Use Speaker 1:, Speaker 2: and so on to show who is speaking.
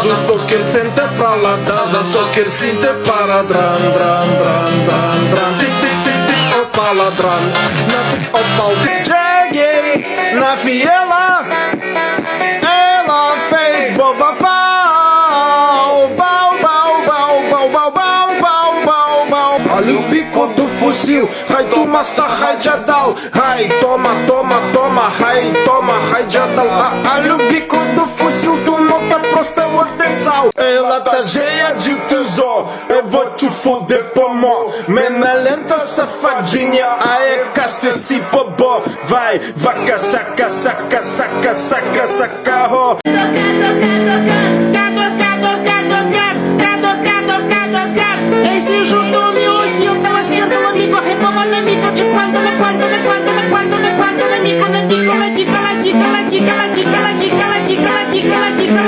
Speaker 1: caso só quer sentar pra lá dança, só quer sentar para dran, dran, dran, dran, dran. Tic, tic, tic, tic, opa ladran. Na tic, opa o cheguei na fiela. Ela fez bobafal. Bau, bau, bau, bau, bau, bau, bau, bau, bau. Olha o bico do fuzil. Hai toma, hai jadal. Hai toma, toma, toma. Hai toma, hai jadal. Olha o bico do fuzil. Tu não tá prosta o sal. Ela tá cheia de tesouro. Eu vou te foder pomó. Mena lenta, safadinha. Aê, cacete, bobó. Vai, vaca, saca, saca, saca, saca, saca, ho.
Speaker 2: Toca, toca, toca.